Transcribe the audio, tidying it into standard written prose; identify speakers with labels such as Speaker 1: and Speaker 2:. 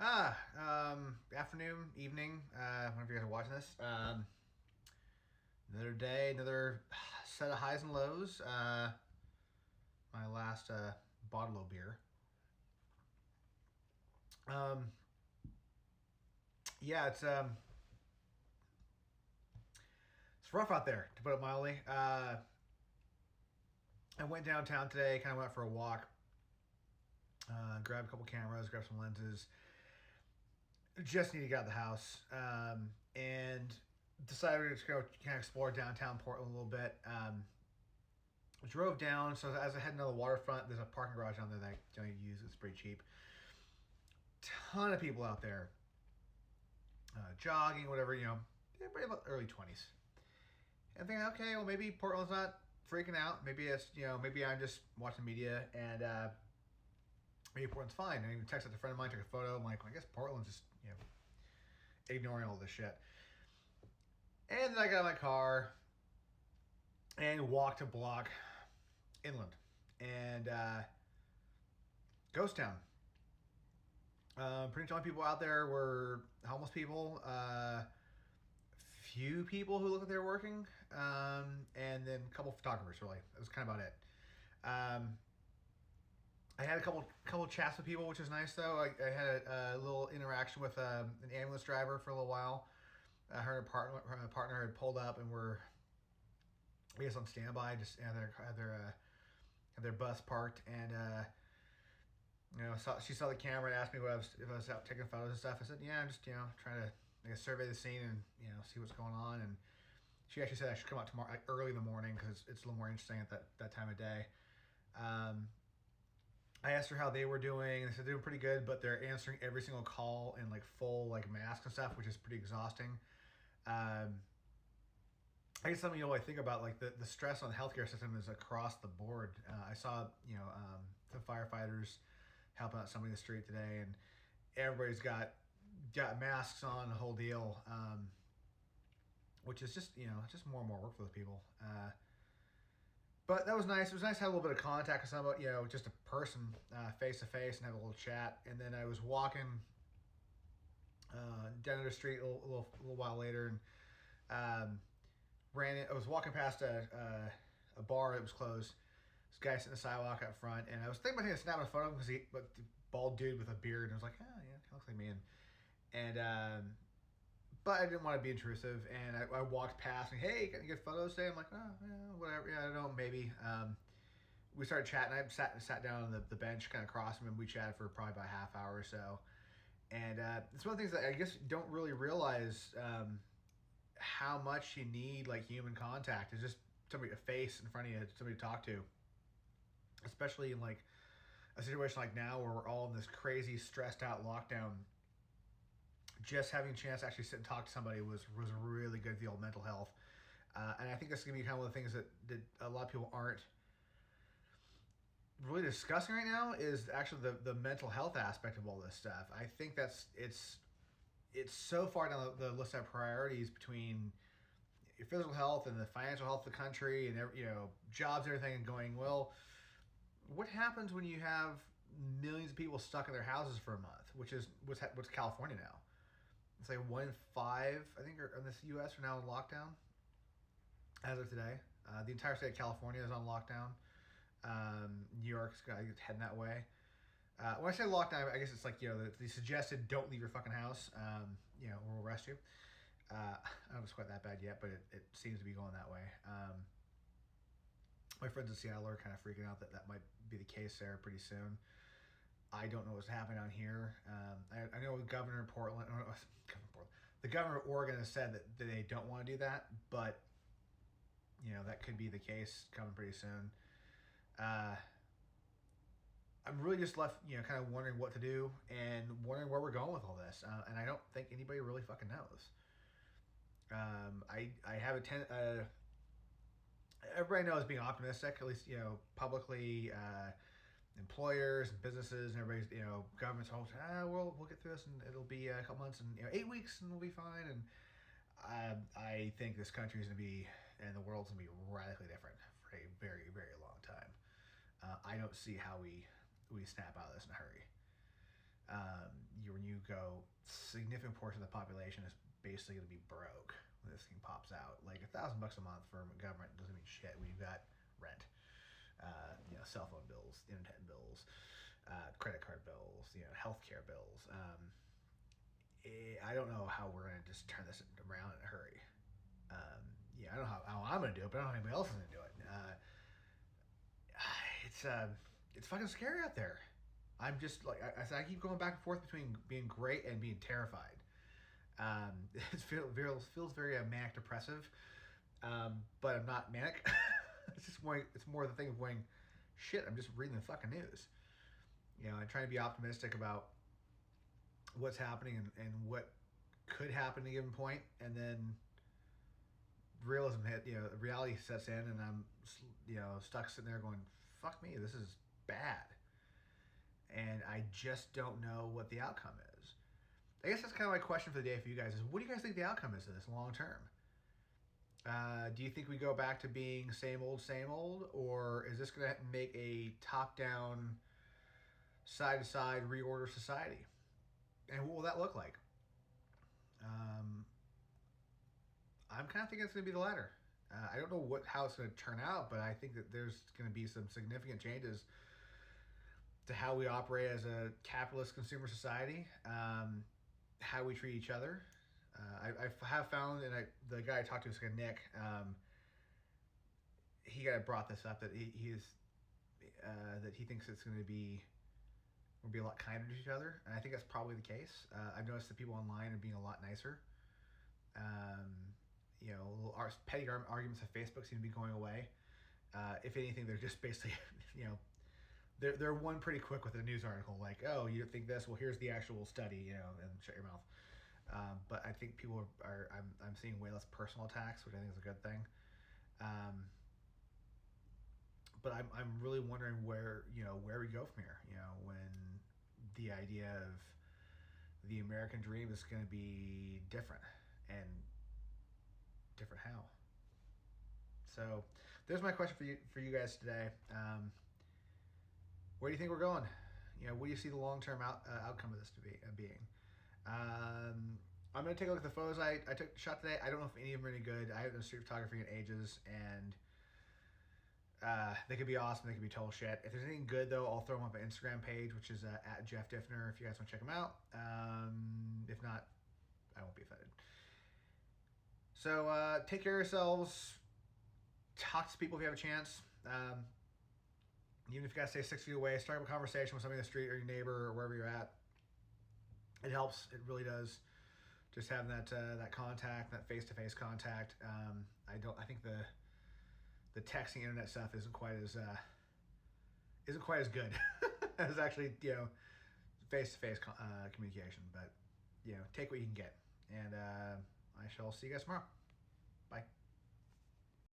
Speaker 1: Afternoon, evening, whenever you guys are watching this. Another day, another set of highs and lows. My last bottle of beer. Um, yeah, it's rough out there, to put it mildly. I went downtown today, kind of went for a walk, grabbed a couple cameras, grabbed some lenses. Just need to get out of the house, and decided to go kind of explore downtown Portland a little bit. Drove down, so as I head into the waterfront, there's a parking garage down there that I don't use. It's pretty cheap. Ton of people out there, jogging, whatever, everybody about early 20s. And thinking, okay, well, maybe Portland's not freaking out. Maybe it's, maybe I'm just watching media, and maybe Portland's fine. I even texted a friend of mine, took a photo. I'm like, well, I guess Portland's just, ignoring all this shit. And then I got in my car and walked a block inland. And Ghost Town. Pretty much only people out there were homeless people. Few people who looked like they were working. And then a couple photographers, really. That was kind of about it. I had a couple chats with people, which was nice, though. I had a little interaction with an ambulance driver for a little while. Her and her partner had pulled up and were, I guess, on standby, just had their bus parked, and she saw the camera and asked me if I was out taking photos and stuff. I said, yeah, I'm just trying to, I guess, survey the scene and see what's going on. And she actually said I should come out tomorrow, like, early in the morning, because it's a little more interesting at that time of day. I asked her how they were doing, and they said they were pretty good, but they're answering every single call in like full like mask and stuff, which is pretty exhausting. I guess something I think about, like the stress on the healthcare system is across the board. I saw the firefighters helping out somebody in the street today, and everybody's got masks on, the whole deal, which is just more and more work for those people. But that was nice. It was nice to have a little bit of contact with somebody, just a person, face to face, and have a little chat. And then I was walking down the street a little while later, and I was walking past a bar that was closed. This guy sitting on the sidewalk out front, and I was thinking about snapping a photo because the bald dude with a beard, and I was like, oh yeah, he looks like me. And but I didn't want to be intrusive, and I walked past and, hey, can you get photos today? I'm like, oh, yeah, whatever. Yeah, I don't know, maybe. We started chatting. I sat down on the bench kind of across from him. We chatted for probably about a half hour or so. And it's one of the things that I guess you don't really realize how much you need, like, human contact. Is just somebody, a face in front of you, somebody to talk to. Especially in, like, a situation like now where we're all in this crazy, stressed out lockdown. Just having a chance to actually sit and talk to somebody was really good for the old mental health. And I think that's going to be kind of one of the things that a lot of people aren't really discussing right now, is actually the mental health aspect of all this stuff. I think it's so far down the list of priorities between your physical health and the financial health of the country, and jobs and everything, and going, well, what happens when you have millions of people stuck in their houses for a month, which is what's California now. It's like 1 in 5, I think, in this U.S. are now in lockdown as of today. The entire state of California is on lockdown. New York's heading that way. When I say lockdown, I guess it's like, the suggested don't leave your fucking house, or we'll arrest you. I don't know if it's quite that bad yet, but it seems to be going that way. My friends in Seattle are kind of freaking out that might be the case there pretty soon. I don't know what's happening down here. I know the governor of Portland, the governor of Oregon has said that they don't want to do that, but that could be the case coming pretty soon. I'm really just left, kind of wondering what to do and wondering where we're going with all this. And I don't think anybody really fucking knows. I have everybody knows being optimistic, at least, publicly, employers and businesses and everybody's, government's hopes, we'll get through this and it'll be a couple months and 8 weeks and we'll be fine. And I think this country is going to be, and the world's going to be radically different for a very, very long time. I don't see how we snap out of this in a hurry. When you go, significant portion of the population is basically going to be broke when this thing pops out. Like $1,000 a month for government doesn't mean shit when you've got rent, cell phone bills, internet bills, credit card bills, healthcare bills. I don't know how we're going to just turn this around in a hurry. I don't know how I'm going to do it, but I don't know anybody else is going to do it. It's fucking scary out there. I'm just like I keep going back and forth between being great and being terrified. It feels very manic depressive, but I'm not manic. It's more the thing of going, shit. I'm just reading the fucking news. I'm trying to be optimistic about what's happening and what could happen at a given point, and then realism hit. Reality sets in, and I'm stuck sitting there going, fuck me, this is bad. And I just don't know what the outcome is. I guess that's kind of my question for the day for you guys is, what do you guys think the outcome is of this long term? Do you think we go back to being same old, or is this going to make a top-down, side-to-side reorder society? And what will that look like? I'm kind of thinking it's going to be the latter. I don't know how it's going to turn out, but I think that there's going to be some significant changes to how we operate as a capitalist consumer society, how we treat each other. I have found, and the guy I talked to, Nick, he brought this up, that that he thinks it's going to be, we'll be a lot kinder to each other, and I think that's probably the case. I've noticed that people online are being a lot nicer. Petty arguments on Facebook seem to be going away. If anything, they're just basically, they're one pretty quick with a news article, like, oh, you don't think this? Well, here's the actual study, and shut your mouth. But I think people I'm seeing way less personal attacks, which I think is a good thing. But I'm really wondering where we go from here. When the idea of the American dream is going to be different, and different how. So there's my question for you guys today. Where do you think we're going? What do you see the long-term outcome of this being? I'm going to take a look at the photos I took shot today. I don't know if any of them are any good. I haven't done street photography in ages, and they could be awesome. They could be total shit. If there's anything good, though, I'll throw them up an Instagram page, which is at Jeff Diffner, if you guys want to check them out. If not, I won't be offended. So take care of yourselves. Talk to people if you have a chance. Even if you got to stay 6 feet away, start up a conversation with somebody in the street or your neighbor or wherever you're at. It helps. It really does. Just having that contact, that face-to-face contact. I think the texting internet stuff isn't quite as good as actually face-to-face communication. But take what you can get, and I shall see you guys tomorrow. Bye.